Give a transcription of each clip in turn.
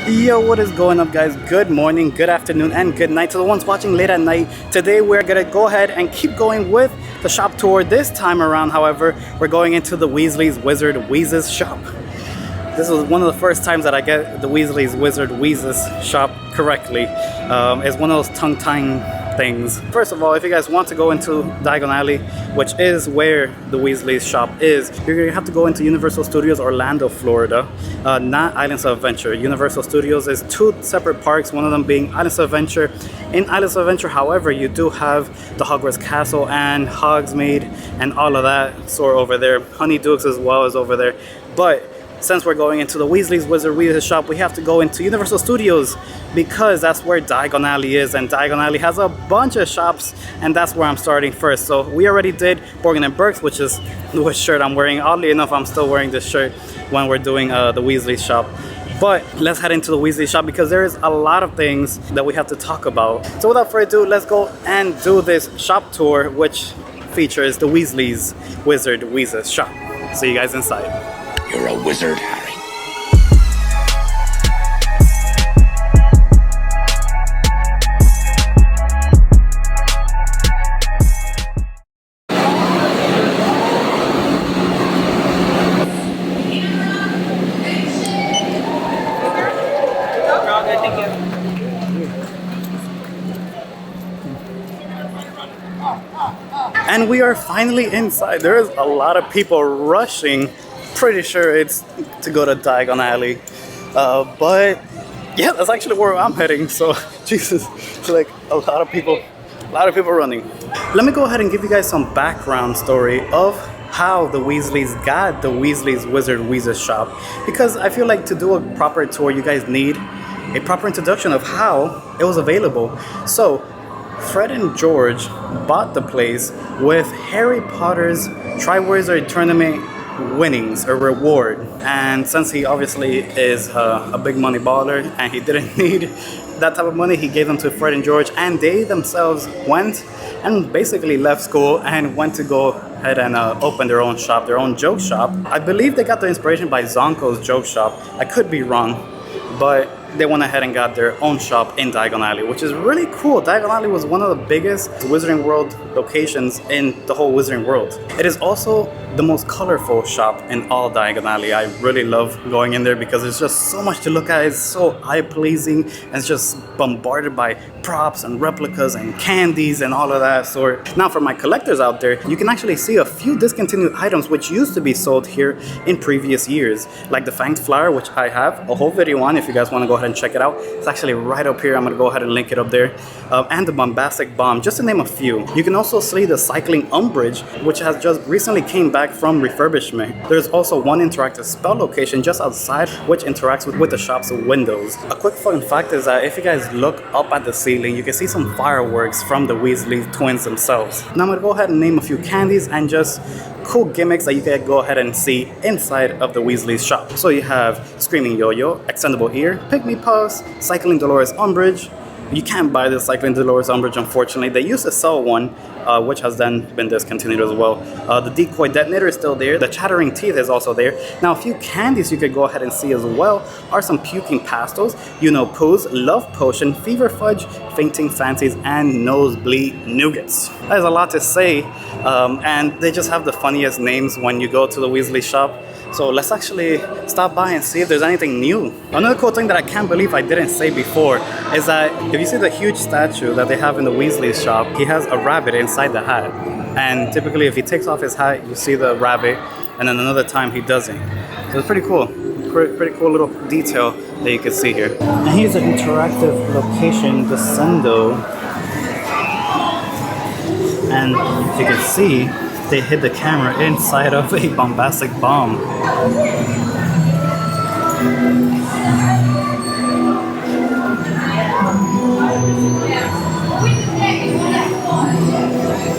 Yo, what is going up, guys? Good morning, good afternoon, and good night to the ones watching late at night. Today we're gonna go ahead and keep going with the shop tour. This time around, however, we're going into the Weaslys Wizard Wheezes shop. This was one of the first times that I get the Weaslys Wizard Wheezes shop correctly. It's one of those tongue-tying things. First of all, if you guys want to go into Diagon Alley, which is where the Weaslys shop is, you're gonna have to go into Universal Studios Orlando, Florida, not Islands of Adventure. Universal Studios is two separate parks, one of them being Islands of Adventure. In Islands of Adventure, however, you do have the Hogwarts Castle and Hogsmeade and all of that sort over there. Honeydukes as well is over there. But since we're going into the Weaslys Wizard Wheezes shop, we have to go into Universal Studios because that's where Diagon Alley is, and Diagon Alley has a bunch of shops, and that's where I'm starting first. So we already did Borgin & Burke's, which is the shirt I'm wearing. Oddly enough, I'm still wearing this shirt when we're doing the Weasley shop. But let's head into the Weasley shop because there is a lot of things that we have to talk about. So without further ado, let's go and do this shop tour, which features the Weaslys Wizard Wheezes shop. See you guys inside. You're a wizard, Harry. And we are finally inside. There is a lot of people rushing. Pretty sure it's to go to Diagon Alley, but yeah, that's actually where I'm heading. So Jesus, it's like a lot of people running. Let me go ahead and give you guys some background story of how the Weasleys got the Weaslys Wizard Wheezes shop, because I feel like to do a proper tour, you guys need a proper introduction of how it was available. So Fred and George bought the place with Harry Potter's Triwizard Tournament winnings or reward, and since he obviously is a big money baller and he didn't need that type of money, he gave them to Fred and George, and they themselves went and basically left school and went to go ahead and open their own shop, their own joke shop. I believe they got the inspiration by Zonko's joke shop. I could be wrong, but they went ahead and got their own shop in Diagon Alley, which is really cool. Diagon Alley was one of the biggest Wizarding World locations in the whole Wizarding World. It is also the most colorful shop in all Diagon Alley. I really love going in there because there's just so much to look at. It's so eye-pleasing, and it's just bombarded by props and replicas and candies and all of that sort. Now, for my collectors out there, you can actually see a few discontinued items which used to be sold here in previous years, like the Fanged Flower, which I have a whole video on if you guys want to go ahead and check it out. It's actually right up here. I'm going to go ahead and link it up there. And the Bombastic Bomb, just to name a few. You can also see the Cycling Umbridge, which has just recently came back from refurbishment. There's also one interactive spell location just outside which interacts with the shop's windows. A quick fun fact is that if you guys look up at the ceiling, you can see some fireworks from the Weasley twins themselves. Now I'm going to go ahead and name a few candies and just cool gimmicks that you can go ahead and see inside of the Weasley's shop. So you have Screaming Yo-Yo, Extendable Ear, Pygmy Puffs, Cycling Dolores Umbridge. You can't buy the Cycling Dolores Umbridge, unfortunately. They used to sell one, which has then been discontinued as well. The Decoy Detonator is still there. The Chattering Teeth is also there. Now, a few candies you could go ahead and see as well are some Puking Pastels, You Know Poos, Love Potion, Fever Fudge, Fainting Fancies, and Nosebleed Nougats. There's a lot to say, and they just have the funniest names when you go to the Weasley shop. So let's actually stop by and see if there's anything new. Another cool thing that I can't believe I didn't say before is that if you see the huge statue that they have in the Weasley shop, he has a rabbit inside the hat. And typically if he takes off his hat, you see the rabbit, and then another time he doesn't. So it's pretty cool. Pretty cool little detail that you can see here. And here's an interactive location, Descendo. And if you can see, they hid the camera inside of a bombastic bomb.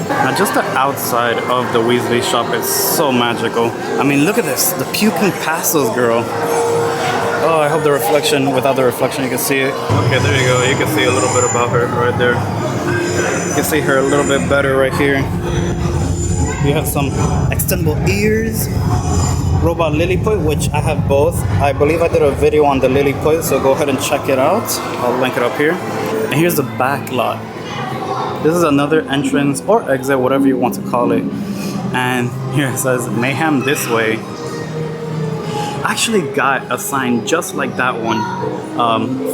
Now just the outside of the Weasley shop is so magical. I mean, look at this, the Puking Pastels girl. Oh, I hope the reflection, without the reflection you can see it. Okay, there you go, you can see a little bit about her right there. You can see her a little bit better right here. You have some extendable ears. Robot Lilliput, which I have both. I believe I did a video on the Lilliput, so go ahead and check it out. I'll link it up here. And here's the back lot. This is another entrance or exit, whatever you want to call it. And here it says Mayhem This Way. I actually got a sign just like that one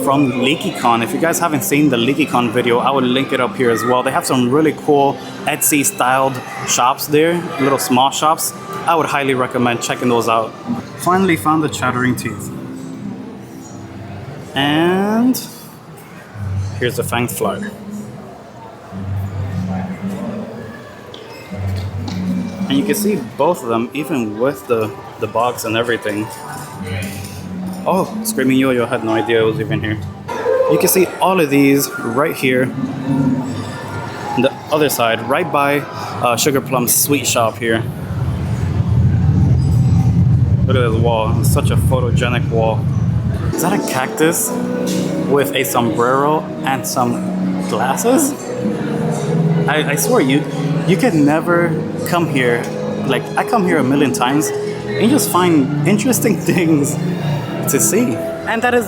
from LeakyCon. If you guys haven't seen the LeakyCon video, I would link it up here as well. They have some really cool Etsy styled shops there, little small shops. I would highly recommend checking those out. Finally found the chattering teeth. And here's the Fang Flyer. And you can see both of them, even with the box and everything. Oh, Screaming Yo-Yo had no idea it was even here. You can see all of these right here. On the other side, right by Sugar Plum's sweet shop here. Look at this wall, it's such a photogenic wall. Is that a cactus with a sombrero and some glasses? I swear you can never come here. Like, I come here a million times and you just find interesting things to see. And that is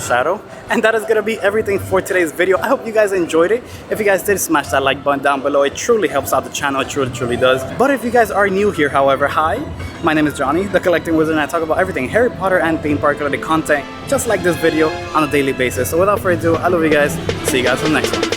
shadow. And that is gonna be everything for today's video. I hope you guys enjoyed it. If you guys did, smash that like button down below. It truly helps out the channel, it truly does. But if you guys are new here, however, hi, my name is Johnny, the Collecting Wizard, and I talk about everything Harry Potter and theme park related content, just like this video, on a daily basis. So without further ado, I love you guys. See you guys in the next one.